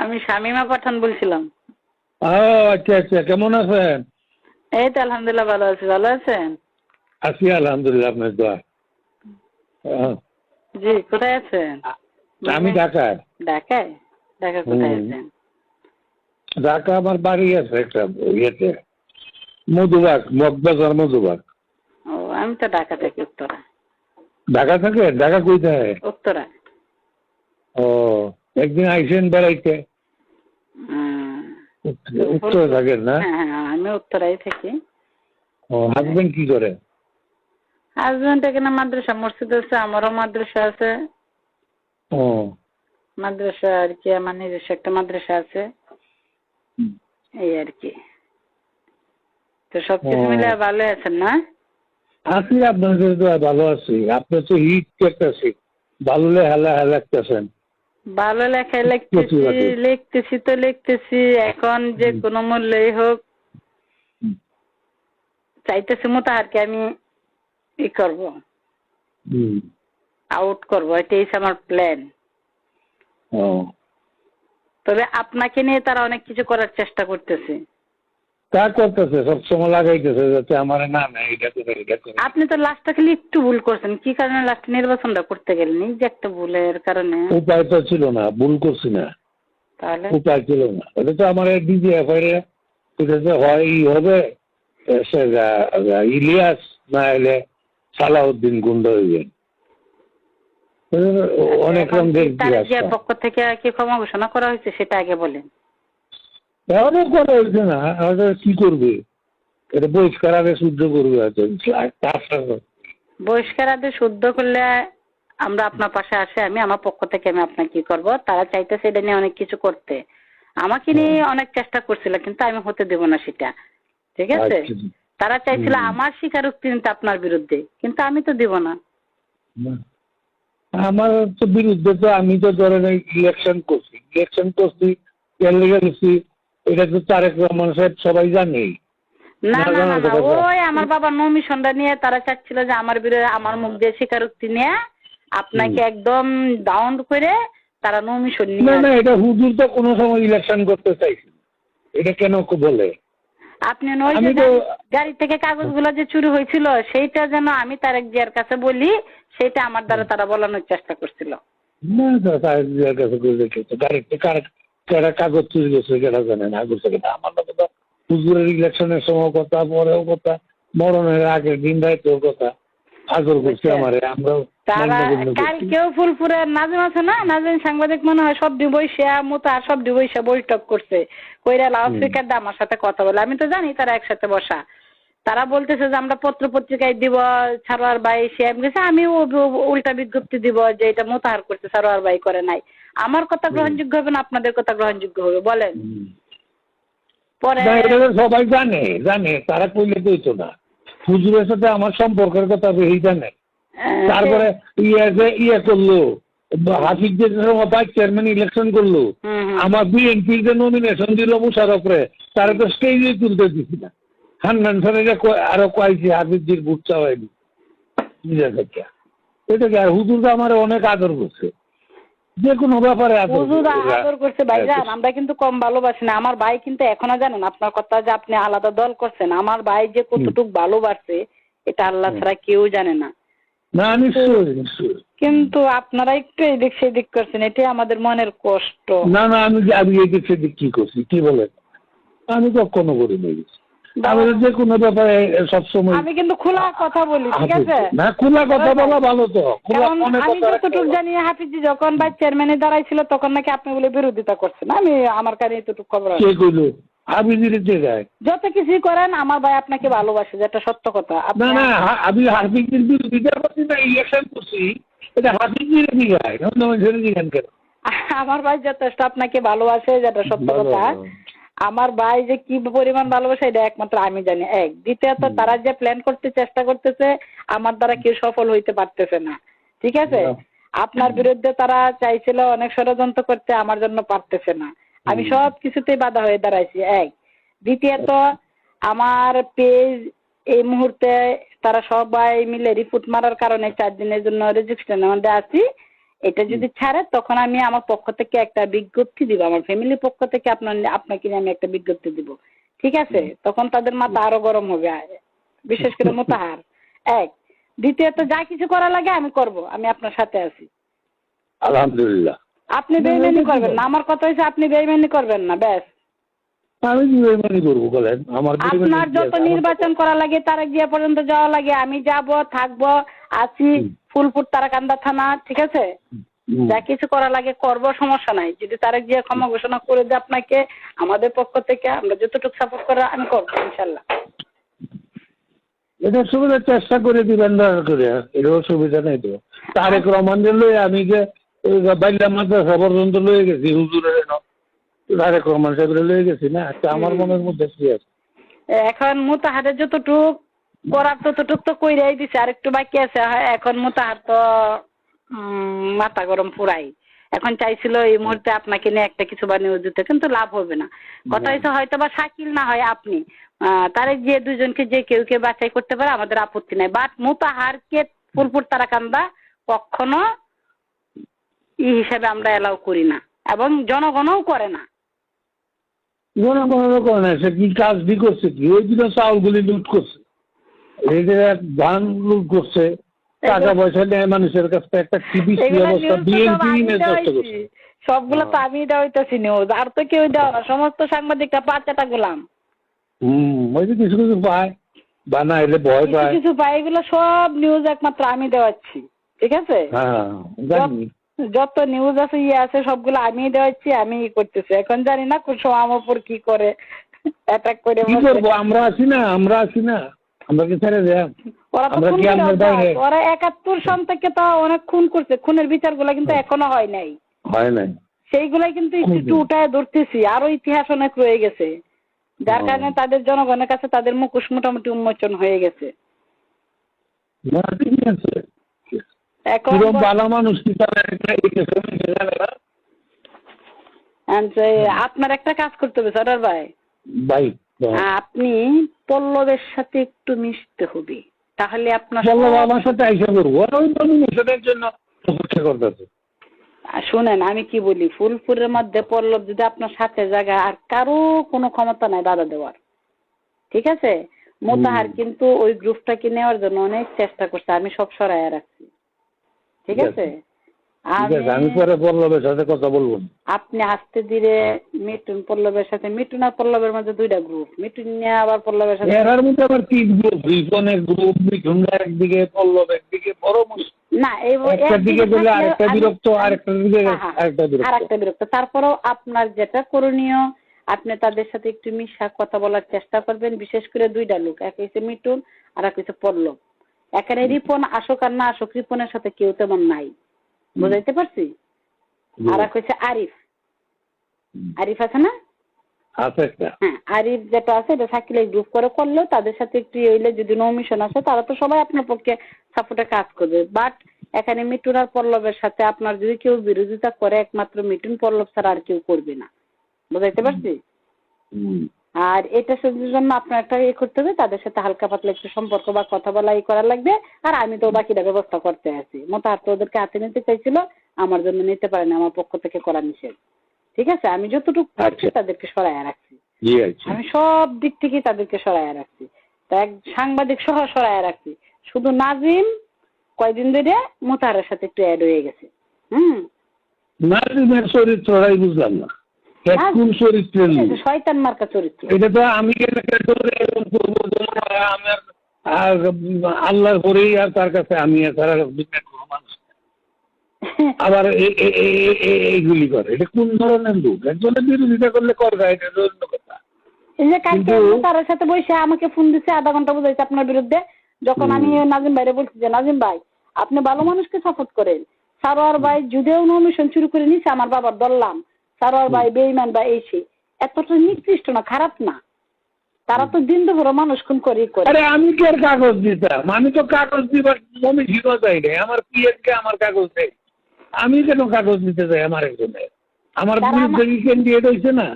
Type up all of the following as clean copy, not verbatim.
আমি শামিমা পাঠান বলছিলাম। আচ্ছা আচ্ছা, কেমন আছেন? এই তো আলহামদুলিল্লাহ ভালো আছি, ভালো আছেন? আছি আলহামদুলিল্লাহ, আপনার দোয়া। জি, কোথায় আছেন? আমি ঢাকায়। ঢাকায়? ঢাকা কোথায় আছেন? ঢাকা আমার বাড়ি আছে একটা ইয়েতে, মধুবাগ, মগবাজার মধুবাগ। ও, আমি তো ঢাকা থেকে উত্তরা। ঢাকা থাকে? ঢাকা কোথায়? উত্তরা। ও, একদিন আইসেন বেড়াইতে। উত্তরে থাকেন না? হ্যাঁ, আমি উত্তরাই থাকি। ও, হাজবেন্ড কি করে? হাজবেন্ড এখানে মাদ্রাসা মসজিদ আছে, আমারও মাদ্রাসা আছে। ও, মাদ্রাসা আর কি, আমার নিজস্ব একটা মাদ্রাসা আছে, এই আর কি। তো সবকিছু মিলে ভালো আছেন না? আছি আপনাদের দোয়া, ভালো আছি। আপনার তো হিট করতেছি, ভালো হেলা হেলাতেছেন। ভালো লেখায় লিখতেছি এখন যে কোনো মূল্যই হোক চাইতেছি মোতাহারকে আমি ই করব, আউট করবো, এটাই আমার প্ল্যান। তবে আপনাকে নিয়ে তারা অনেক কিছু করার চেষ্টা করতেছে। তা করতেছে, সবসময় লাগাইতেছে যাতে আমার না নেয়, এটা করে এটা করে। আপনি তো লাস্টটা খালি একটু ভুল করছেন। কি কারণে লাস্ট নির্বাচনটা করতে গেলেন? এই যে একটা ভুলের কারণে। উপায় তো ছিল না, ভুল করছি না, তাহলে উপায় ছিল না। এটা তো আমার ডিজিএফআই এটা তো হয় হবে, ইলিয়াস না এলে সালাউদ্দিন গুন্ডা হইবেন। অনেক রকম পক্ষ থেকে কি ক্ষমা ঘোষণা করা হয়েছে সেটা আগে বলেন। এখনো করা হয়েছে না, কি করবে? এটা বহিষ্কার আগে শুদ্ধ করবে। বহিষ্কার আগে শুদ্ধ করলে আমরা আপনার পাশে আসে, আমি আমার পক্ষ থেকে আমি আপনাকে কি করব। তারা চাইতেছে এটা নিয়ে অনেক কিছু করতে, আমাকে নিয়ে অনেক চেষ্টা করছিল, কিন্তু আমি হতে দেব না সেটা। ঠিক আছে? তারা চাইছিল আমার স্বীকারোক্তি নিতে আপনার বিরুদ্ধে, কিন্তু আমি তো দেব না। আমার তো বিরুদ্ধে তো আমি তো ধরেন ইলেকশন করছি, এটা তো তারেক রহমান সাহেব সবাই জানে। না না না না, ওই আমার বাবার নমিশনটা নিয়ে তারা চাচ্ছিল যে আমার বিরুদ্ধে আমার মুখ দিয়ে স্বীকারোক্তি নিয়ে আপনাকে একদম ডাউন করে তারা নমিশন নিয়ে। না না, এটা হুজুর তো কোনো সময় ইলেকশন করতে চাইছে, এটা কেন বলে? আপনি গাড়ি থেকে কাগজগুলো যে চুরি হয়েছিল সেইটা যেন আমি তারেক জিয়ার কাছে বলি, সেটা আমার দ্বারা তারা বলানোর চেষ্টা করছিল। না তারেক জিয়ার কাছে গাড়ি কাগজ চুরি করছে কেটা জানে না, আমার লোক তো হুজুরের ইলেকশনের সময় কথা, পরেও কথা, মরণের আগের দিন রাইতেও কথা আগর করছে আমারে। আমরাও কালকেও ফুলপুরে নাজিম আছে না, নাজিম সাংবাদিক মনে হয় সব ডিবইসা মতো আর সব ডিবইসা বৈঠক করছে, কইরা লাউড স্পিকার দিয়ে আমার সাথে কথা বলে। আমি তো জানি তারা একসাথে বসা। তারা বলতেছে যে আমরা পত্র পত্রিকায় দিব সারোয়ার ভাই সিএম গেছে, আমি উল্টা বিজ্ঞপ্তি দিব যে এটা মোতাহার করছে, সারোয়ার ভাই করে নাই। আমার কথা গ্রহণযোগ্য হবে না, আপনাদের কথা গ্রহণযোগ্য হবে বলেন? পরে সবাই জানে তারা কইলে কইতো না, হুজুরের সাথে আমার সম্পর্কের কথা বেশি জানে। তারপরে ইয়ে করলো, হাফিজের সময় ভাইস চেয়ারম্যান ইলেকশন করলো, আমার বিএনপির যে নমিনেশন দিল মুশারফরে, তারা তো স্টেজে তুলতে দিছি না। হান্নান স্যারের আরো কয়েছি হাফিজের ভোট চাওয়াইনি। এটা কি? আর হুজুর তো আমার অনেক আদর করছে, যে কোনো ব্যাপারে আদর করছে। ভাইজান আমরা কিন্তু কম ভালোবাসি না। আমার ভাই কিন্তু এখনো জানেন আপনার কথা যে আপনি আলাদা দল করছেন, আমার ভাই যে কতটুকু ভালোবাসে এটা আল্লাহ ছাড়া কেউ জানে না। কিন্তু আপনারা একটু এদিক সেদিক করছেন, এটাই আমাদের মনের কষ্ট। না না, আমি এদিক সেদিক কি করছি কি বলেন? আমি কখনো করি নাই। যে কোনো ব্যাপারে সবসময় আমি কিন্তু খোলা কথা বলি, ঠিক আছে? না, খোলা কথা বলা ভালো তো। আমি যতটুকু জানি হাফিজি যখন ভাইস চেয়ারম্যানে দাঁড়াইছিল তখন নাকি আপনি বলে বিরোধিতা করছেন। আমি আমার কাছে এতটুকু খবর আছে। যত কিছুই করেন আমার ভাই আপনাকে ভালোবাসে, যেটা সত্য কথা। না না, আমি হাফিজের বিরোধিতা করছি না, ইলেকশন করছি, এটা হাফিজের বিগায় কেন? আমার ভাই যথেষ্ট আপনাকে ভালোবাসে, যেটা সত্য কথা। আমার ভাই যে কি পরিমাণ ভালোবাসে এটা একমাত্র আমি জানি। দ্বিতীয়ত তারা যে প্ল্যান করতে চেষ্টা করতেছে আমার দ্বারা কেউ সফল হইতে পারতেছে না, ঠিক আছে? আপনার বিরুদ্ধে তারা চাইছিল অনেক ষড়যন্ত্র করতে, আমার জন্য পারতেছে না। আমি সব কিছুতেই বাধা হয়ে দাঁড়াইছি। দ্বিতীয়ত আমার পেজ এই মুহূর্তে তারা সবাই মিলে রিপোর্ট মারার কারণে 4 দিনের জন্য রেজিস্ট্রেশনের মধ্যে আছি। এটা যদি ছাড়ে তখন আমি আমার পক্ষ থেকে একটা বিজ্ঞপ্তি দিব, আমার ফ্যামিলির পক্ষ থেকে আপনাকে নিয়ে আমি একটা বিজ্ঞপ্তি দিব, ঠিক আছে? তখন তাদের মাথা আরো গরম হবে, বিশেষ করে মোতাহার। এক, দ্বিতীয়ত যা কিছু করা লাগে আমি করব, আমি আপনার সাথে আছি। আলহামদুলিল্লাহ। আপনি বেইমানি করবেন না, আমার কথা হচ্ছে আপনি বেইমানি করবেন না, ব্যাস। আমি কি বেইমানি করবো বলেন? আপনার যত নির্বাচন করা লাগে, তারেক জিয়া পর্যন্ত যাওয়া লাগে, আমি যাব, থাকবো, আছি, ফুলপুর তারাকান্দা থানা, ঠিক আছে? যা কিছু করা লাগে করব, সমস্যা নাই। যদি তারেক জিয়া ক্ষমা ঘোষণা করে দেয় আপনাকে, আমাদের পক্ষ থেকে আমরা যতটুকু সাপোর্ট করা আমি করবো ইনশাল্লাহ। এটা সুবিধা চেষ্টা করে দিবেন দয়া করে, এটা অসুবিধা নেই তো। তারেক রহমান লয়ে আমি যে বাইলা মাদ্রাসা পর্যন্ত লয়ে গেছি হুজুরের, তারেক রহমান সাহেবের লয়ে গেছি না, আমার মনের মধ্যে কি আছে। এখন মোতাহারের যতটুক করার ততটুক তো কইরাই দিছে, আর একটু বাকি আছে। এখন মোতাহার তো মাথা গরম পুরাই। এখন চাইছিল এই মুহূর্তে আপনাকে নিয়ে একটা কিছু বা নিউজ দিতে, কিন্তু লাভ হবে না। কথা হচ্ছে হয়তো বা শাকিল না হয় আপনি, তারেক যে দুজনকে যে কেউ কেউ বাছাই করতে পারে, আমাদের আপত্তি নাই। বাট মোতাহারকে ফুলপুর তারাকান্দা কখনো হিসেবে আমরা এলাও করি না, এবং জনগণও করে না। জনগণেরও করে না। সে কি কাজ বি করছে? কি ওই দিন চাউলগুলি লুট করছে, ধান লুট করছে, টাকা পয়সা নেয় মানুষের কাছ থেকে, একটা টিভি ব্যবস্থা বিএনপি নষ্ট করছে। সবগুলো তো আমি দেওয়া হইতেছি নিউজ, আর তো কেউ দেওয়া না, সমস্ত সাংবাদিকটা পাঁচাটা গোলাম। ওই যে কিছু কিছু পায় বা না এলে ভয় পায়, কিছু পায়, এগুলো সব নিউজ একমাত্র আমি দেওয়াচ্ছি, ঠিক আছে? যত নিউজ আছে আছে সবগুলো আমি দেওয়াচ্ছি, আমি করতেছি। এখন জানি না কোন সময় আমার উপর কি করে অ্যাটাক করে। কি করবো? আমরা আছি না, আমরা কি ছেড়ে দেব? ওরা ৭১ সন থেকে তো অনেক খুন করছে, খুনের বিচারগুলো কিন্তু এখনো হয় নাই। সেইগুলাই কিন্তু একটু উঠায় ধরতেছি, আরো ইতিহাস অনেক রয়ে গেছে, যার কারণে তাদের জনগণের কাছে তাদের মুখোশ মোটামুটি উন্মোচন হয়ে গেছে। এখন আপনার একটা কাজ করতে হবে সরার ভাই, আপনি পল্লবের সাথে একটু মিশতে হবে, তাহলে আপনার আমার সাথে আইসা করবো। শুনেন আমি কি বলি, ফুলপুরের মধ্যে পল্লব যদি আপনার সাথে জায়গা, আর কারো কোনো ক্ষমতা নাই বাধা দেওয়ার, ঠিক আছে? মোতাহার কিন্তু ওই গ্রুপটাকে নেওয়ার জন্য অনেক চেষ্টা করছে, আমি সব সরাইয়া রাখছি, ঠিক আছে? আমি পরে পল্লবের সাথে কথা বলবো। আপনি আস্তে ধীরে মিঠুন পল্লবের সাথে, মিঠুন আর পল্লবের মধ্যে দুইটা গ্রুপ, মিঠুন নিয়ে আবার পল্লবের সাথে, এর মধ্যে আবার 3 গ্রুপ, রিপনের গ্রুপ, মিঠুন একদিকে, পল্লব একদিকে, বড় না একটা দিকে বলে আরেকটা বিরক্ত, আরেকটা দিকে আরেকটা বিরক্ত। তারপরেও আপনার যেটা করণীয়, আপনি তাদের সাথে একটু মিশা কথা বলার চেষ্টা করবেন, বিশেষ করে দুইটা লোক, এক হচ্ছে মিঠুন আর এক হচ্ছে পল্লব। এখানে রিপন আসুক আর না আসুক, রিপনের সাথে কেউ তেমন নাই, বুঝাইতে পারছি? আর এক হচ্ছে আরিফ আছে না? হ্যাঁ, আরিফ যেটা আছে এটা সাকিলে গ্রুপ করে করলেও তাদের সাথে একটু হইলে, যদি নো মিশন আছে তারা তো সবাই আপনার পক্ষে সাপোর্টে কাজ করবে। বাট এখানে মিঠুন আর পল্লবের সাথে আপনার যদি কেউ বিরোধিতা করে, একমাত্র মিঠুন পল্লব ছাড়া আর কেউ করবে না, বুঝাইতে পারছি? আর এটা শুধু জন্য আপনার একটা করতে হবে, তাদের সাথে হালকা পাতলা একটু সম্পর্ক বা কথা বলা করা লাগবে। আর আমি তো বাকিটা ব্যবস্থা করতে আছি। মোতাহার তো ওদেরকে হাতে নিতে চাইছিল, আমার জন্য নিতে পারেনি, আমার পক্ষ থেকে করা নিষেধ, ঠিক আছে? আমি যতটুকু পারছি তাদেরকে সরাইয়া রাখছি, আমি সব দিক থেকে তাদেরকে সরাইয়া রাখছি, এক সাংবাদিক সহ সরাইয়া রাখছি। শুধু নাজিম কয়দিন ধরে মোতাহারের সাথে একটু অ্যাড হয়ে গেছে। নাজিমের চরিত্রটাই বুঝলাম না, কোন চরিত্রের শয়তান মার্কা চরিত্র। এটা তো আমি আল্লাহর পরেই, আর তার কাছে আমি আবার এইগুলি করে। এটা কোন ধরনের লোক? একজনের বিরোধিতা করলে করবে, এটা অন্য কথা। এই যে কালকে তার সাথে বসে আমাকে ফোন দিচ্ছে, আধা ঘন্টা বুঝাইছে আপনার বিরুদ্ধে। যখন আমি নাজিম ভাইরে বলছি যে নাজিম ভাই আপনি ভালো মানুষকে সাপোর্ট করেন, সারোয়ার ভাই যদিও অনুমিশন শুরু করে নিছে, আমার বাবার দললাম, সারোয়ার ভাই বেঈমান বা এই সেই, এতটা নিকৃষ্ট না, খারাপ না, তারা তো দিন দুপুরে মানুষ খুন করে। আরে আমি কি আর কাগজ দিতাম? আমি তো কাগজ দিবার মমি ঝিনো চাই নাই, আমার পিএসকে আমার কাগজ দেয়, আমি কেন কাগজ দিতে চাই? আমার একজনের আমার বিরুদ্ধে ক্যান্ডিডেট হয়েছে না,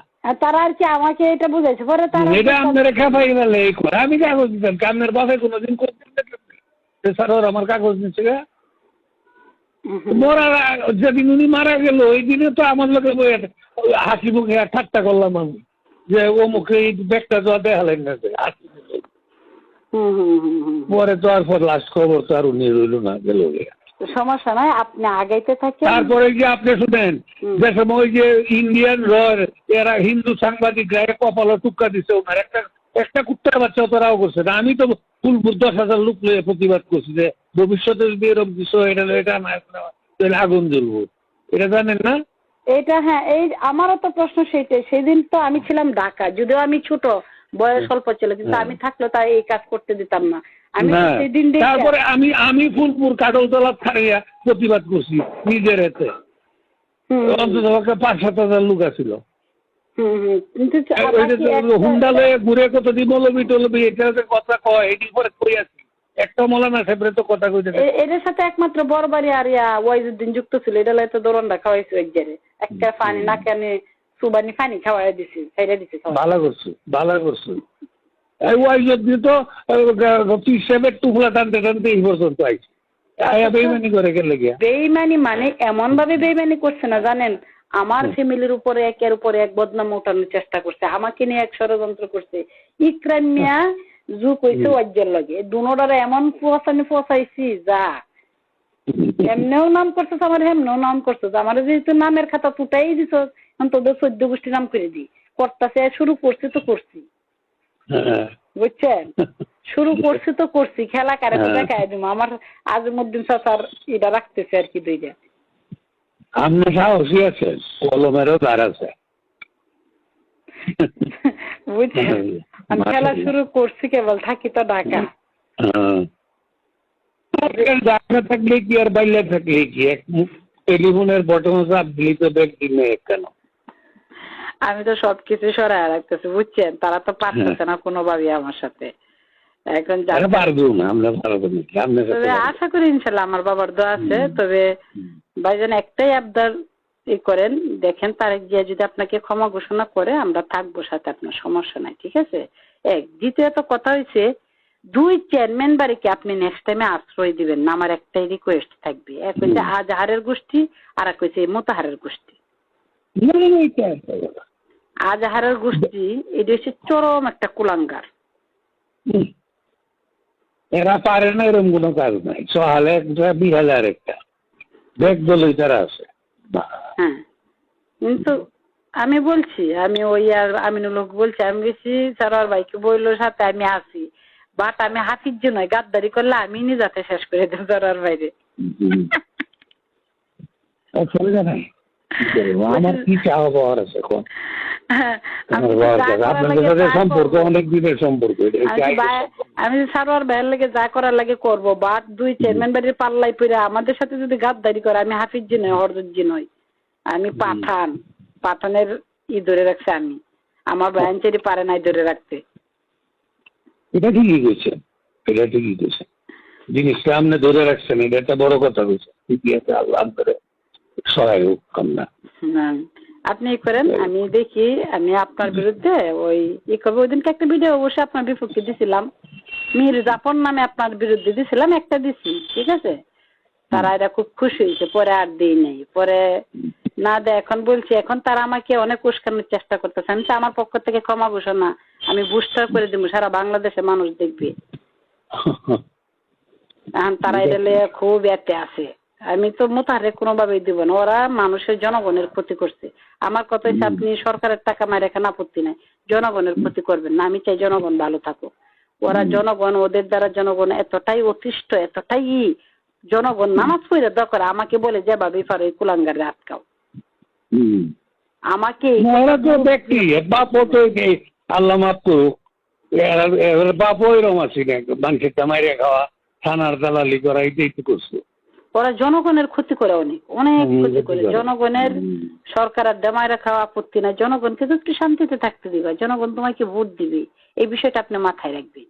তারা আর কি আমাকে এটা বুঝাইছে। পরে তারা এটা আপনারা খেপাই গেলে এই করে আমি কাগজ দিতাম, আপনার বাসায় কোনোদিন করতেন? স্যার আমার কাগজ দিচ্ছে গা, মরার যেদিন উনি মারা গেল ওই দিনে তো আমার লোকে হাসি মুখে ঠাট্টা করলাম আমি যে অমুকে এই ব্যাগটা তো দেখালেন না পরে তো আর পর লাস্ট খবর তো আর উনি রইল না গেল। সমস্যা নাই, আপনি আগাইতে থাকেন। তারপরে যে আপনি শুনেন যে সময় যে ইন্ডিয়ান রয় এরা হিন্দু সাংবাদিক গায়ে কপালে টুক্কা দিচ্ছে ওনার একটা কুত্তার বাচ্চা তোরাও করছে না। আমি তো ফুলপুর 10,000 লোক লয়ে প্রতিবাদ করছি যে ভবিষ্যতে যদি এরকম কিছু এটা না তাহলে আগুন জ্বলবো, এটা জানেন না? এটা হ্যাঁ, এই আমারও তো প্রশ্ন সেইটাই। সেদিন তো আমি ছিলাম ঢাকা, যদিও আমি ছোট, বয়স অল্প ছিল, কিন্তু আমি থাকলে তাই এই কাজ করতে দিতাম না। আমি সেদিন তারপরে আমি ফুলপুর কাটলতলা ছাড়িয়া প্রতিবাদ করছি নিজের হাতে, অন্তত 5-7,000 লোক আছিল। হুন্ডালে ঘুরে কতদিন মৌলবি টলবি এটা কথা কয় এটি পরে কই আছি একটা মৌলানা সাহেবের তো কথা কইতে এটার সাথে একমাত্র বড়বাড়ি আর ওয়াইজুদ্দিন যুক্ত ছিল। এটা তো দৌড়ন রাখা হয়েছে একজারে একটা পানি না কেনে সুবানি পানি খাওয়াই দিছি, খাইয়া দিছি। ভালো করছো ভালো করছো। এই ওয়াইজুদ্দিন তো হিসেবে টুকলা টানতে টানতে এই পর্যন্ত আইছে। বেইমানি করে গেলে গিয়া বেইমানি মানে এমন ভাবে বেইমানি করছে না জানেন, আমার ফ্যামিলির উপরে একের উপরে এক বদনাম ওঠানোর চেষ্টা করছে, আমাকে নিয়ে এক ষড়যন্ত্র করছে। ইকরাম মিয়া জু কইছে ওয়াজ্জের লগে দুনোটারে এমন ফসাইছি যা এমনেও নাম করছিস আমার হেমনেও নাম করছিস আমার, যেহেতু নামের খাতা তুটাই দিছ তোদের 14 গোষ্ঠী নাম করে দি করতেছে। শুরু করছি তো করছি, বুঝছেন, শুরু করছি তো করছি, খেলা কারে তো দেখাই দিব। আমার আজমুদ্দিন চাচার এটা রাখতেছে আর কি দুইটা। আপনি সাহসী আছেন, কলমেরও দ্বার আছে, বুঝছেন। আমি খেলা শুরু করছি, কেবল থাকি তো ঢাকা। ঢাকা থাকলে কি আর বাইরে থাকলে কি টেলিফোনের বটন চাপ দিলি তো ব্যাগ দিনে কেন? আমি তো সবকিছু সরাই রাখতেছি, বুঝছেন। তারা তো পারতেছে না কোনোভাবে আমার সাথে। এখন পারবো না আমরা, পারবো না। তবে আশা করি ইনশাল্লাহ আমার বাবার দোয়া আছে। তবে ভাইজান একটাই আবদার করেন, দেখেন তারেক জিয়া যদি আপনাকে ক্ষমা ঘোষণা করে আমরা থাকবো সাথে, আপনার সমস্যা নাই, ঠিক আছে। দ্বিতীয়ত কথা হয়েছে 2 চেয়ারম্যান বাড়িকে আপনি নেক্সট টাইমে আশ্রয় দিবেন না, আমার একটাই রিকোয়েস্ট থাকবে। এক হচ্ছে আজহারের গোষ্ঠী আর এক হচ্ছে মোতাহারের গোষ্ঠী। আজহারের গোষ্ঠী এটা হচ্ছে চরম একটা কুলাঙ্গার, এরা পারে না এরকম কোনো কাজ নাই। সহালে একটা বিহালে আর একটা দেখবলই তারা আছে। হ্যাঁ, কিন্তু আমি বলছি, আমি ওই আর আমিনুল হক বলছি, আমি গেছি সারোয়ার ভাইকে বললো সাথে আমি আসি, বাট আমি হাফিজ যে নয়, গাদ্দারি করলে আমি নিজেতে শেষ করে দেব সারোয়ার ভাইরে। আমার কি চাওয়া পাওয়ার আছে এখন? আমি সারোয়ার ভাইয়ের লাগে যা করার লাগে করবো, বাট 2 চেয়ারম্যান বাড়ির পাল্লাই পড়ে আমাদের সাথে যদি গাদ্দারি করে, আমি হাফিজ জি নয়, হরজুজ্জি নয়, আমি পাঠানের ধরে রাখছি আমি, আমার ব্রাঞ্চেরই পারে নাই ধরে রাখতে। এটা ঠিকই কইছেন, এটা ঠিকই কইছেন, জিনিসটা আপনি ধরে রাখছেন, এটা একটা বড় কথা কইছেন। ঠিকই আছে, আল্লাহ করে সহায় হোক। কামনা আপনি করেন, আমি দেখি আমি আপনার বিরুদ্ধে ওই করবো। ওই দিনকে একটা ভিডিও অবশ্যই আপনার বিপক্ষে দিছিলাম, মীর জাফর নামে আপনার বিরুদ্ধে দিছিলাম, একটা দিছি, ঠিক আছে। তারা এটা খুব খুশি হয়েছে, পরে আর দিই নেই, পরে না দেয়। এখন বলছি, এখন তারা আমাকে অনেক উস্কানোর চেষ্টা করতেছে। আমি তো আমার পক্ষ থেকে ক্ষমা ঘোষণা আমি বুস্টার করে দিব, সারা বাংলাদেশে মানুষ দেখবে। এখন তারা এটা নিয়ে খুব এতে আছে। আমি তো মোতাহারে কোনোভাবেই দিব না, ওরা মানুষের জনগণের ক্ষতি করছে। আমার কথা হচ্ছে, আপনি সরকারের টাকা মায়ের এখানে আপত্তি নাই, জনগণের ক্ষতি করবেন না। আমি চাই জনগণ ভালো থাকুক। ওরা জনগণ, ওদের দ্বারা জনগণ এতটাই অতিষ্ঠ, এতটাই জনগণ নামাজ পড়ে দরকার আমাকে বলে যেভাবে পারো এই কুলাঙ্গারে আটকাও। আমাকে আল্লাহ মাফ করুক, বাপ ওইরকম আছে, মানুষের কামাইরে খাওয়া, থানার দালালি করা, এটাই তো করছে। ওরা জনগণের ক্ষতি করে, অনেক অনেক ক্ষতি করে জনগণের। সরকার আর দামাইরা খাওয়া আপত্তি নাই, জনগণকে তো একটু শান্তিতে থাকতে দিবা। জনগণ তোমাকে ভোট দিবে, এই বিষয়টা আপনি মাথায় রাখবেন।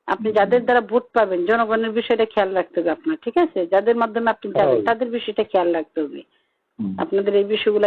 আপনি যাদের দ্বারা ভোট পাবেন, জনগণের বিষয়টা খেয়াল রাখতে হবে আপনার, ঠিক আছে। যাদের মাধ্যমে আপনি যাবেন তাদের বিষয়টা খেয়াল রাখতে হবে। আপনাদের এই বিষয়গুলো